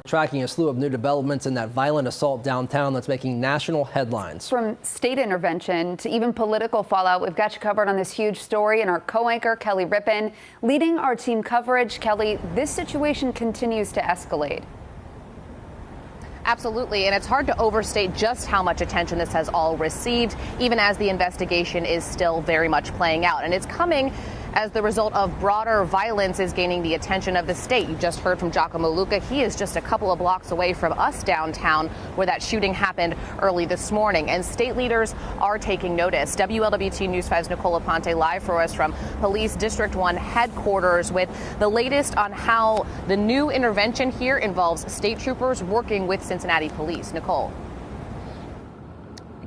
Tracking a slew of new developments in that violent assault downtown that's making national headlines. From state intervention to even political fallout, we've got you covered on this huge story, and our co-anchor Kelly Rippin leading our team coverage. Kelly, this situation continues to escalate. Absolutely, and it's hard to overstate just how much attention this has all received, even as the investigation is still very much playing out. And it's coming as the result of broader violence is gaining the attention of the state. You just heard from Giacomo Luca. He is just a couple of blocks away from us downtown, where that shooting happened early this morning. And state leaders are taking notice. WLWT News 5's Nicole Aponte live for us from Police District 1 headquarters with the latest on how the new intervention here involves state troopers working with Cincinnati police. Nicole.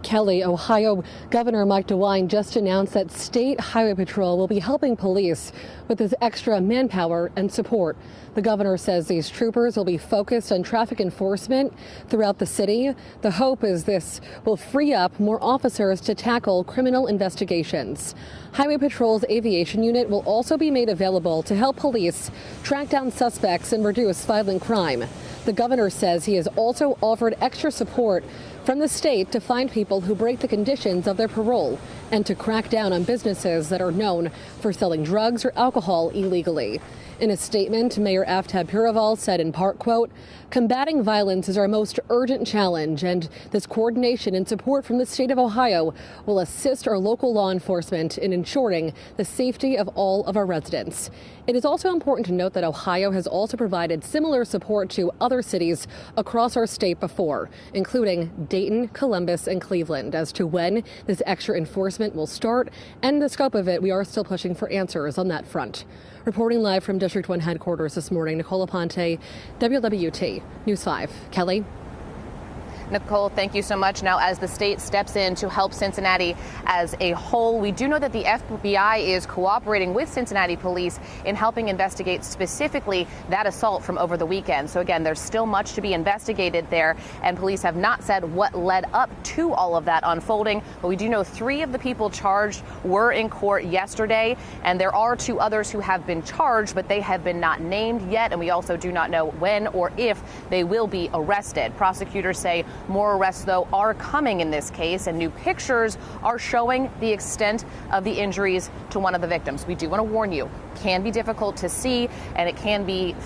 Kelly, Ohio Governor Mike DeWine just announced that State Highway Patrol will be helping police with this extra manpower and support. The governor says these troopers will be focused on traffic enforcement throughout the city. The hope is this will free up more officers to tackle criminal investigations. Highway Patrol's aviation unit will also be made available to help police track down suspects and reduce violent crime. The governor says he has also offered extra support from the state to find people who break the conditions of their parole and to crack down on businesses that are known for selling drugs or alcohol illegally. In a statement, Mayor Aftab Puraval said in part, quote, "Combating violence is our most urgent challenge, and this coordination and support from the state of Ohio will assist our local law enforcement in ensuring the safety of all of our residents." It is also important to note that Ohio has also provided similar support to other cities across our state before, including Dayton, Columbus, and Cleveland. As to when this extra enforcement will start and the scope of it, we are still pushing for answers on that front. Reporting live from District 1 headquarters this morning, Nicole Aponte, WLWT News 5. Kelly? Nicole, thank you so much. Now, as the state steps in to help Cincinnati as a whole, we do know that the FBI is cooperating with Cincinnati police in helping investigate specifically that assault from over the weekend. So again, there's still much to be investigated there, and police have not said what led up to all of that unfolding. But we do know 3 of the people charged were in court yesterday, and there are 2 others who have been charged, but they have been not named yet, and we also do not know when or if they will be arrested. Prosecutors say more arrests, though, are coming in this case, and new pictures are showing the extent of the injuries to one of the victims. We do want to warn you, it can be difficult to see, and it can be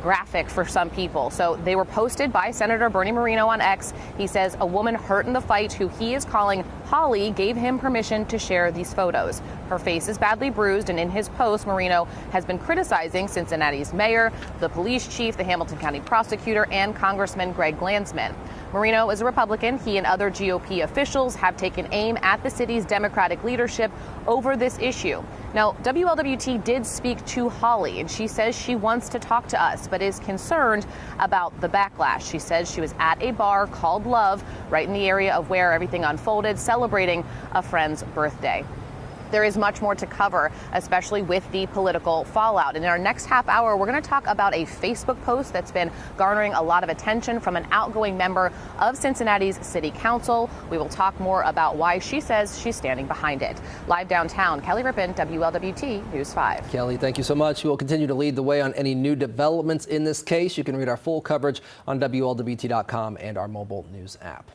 graphic for some people. So they were posted by Senator Bernie Moreno on X. He says a woman hurt in the fight, who he is calling Holly, gave him permission to share these photos. Her face is badly bruised, and in his post, Moreno has been criticizing Cincinnati's mayor, the police chief, the Hamilton County prosecutor, and Congressman Greg Glanzman. Moreno is a Republican. He and other GOP officials have taken aim at the city's Democratic leadership over this issue. Now, WLWT did speak to Holly, and she says she wants to talk to us, but is concerned about the backlash. She says she was at a bar called Love, right in the area of where everything unfolded, celebrating a friend's birthday. There is much more to cover, especially with the political fallout. And in our next half hour, we're going to talk about a Facebook post that's been garnering a lot of attention from an outgoing member of Cincinnati's City Council. We will talk more about why she says she's standing behind it. Live downtown, Kelly Rippin, WLWT News 5. Kelly, thank you so much. We will continue to lead the way on any new developments in this case. You can read our full coverage on WLWT.com and our mobile news app.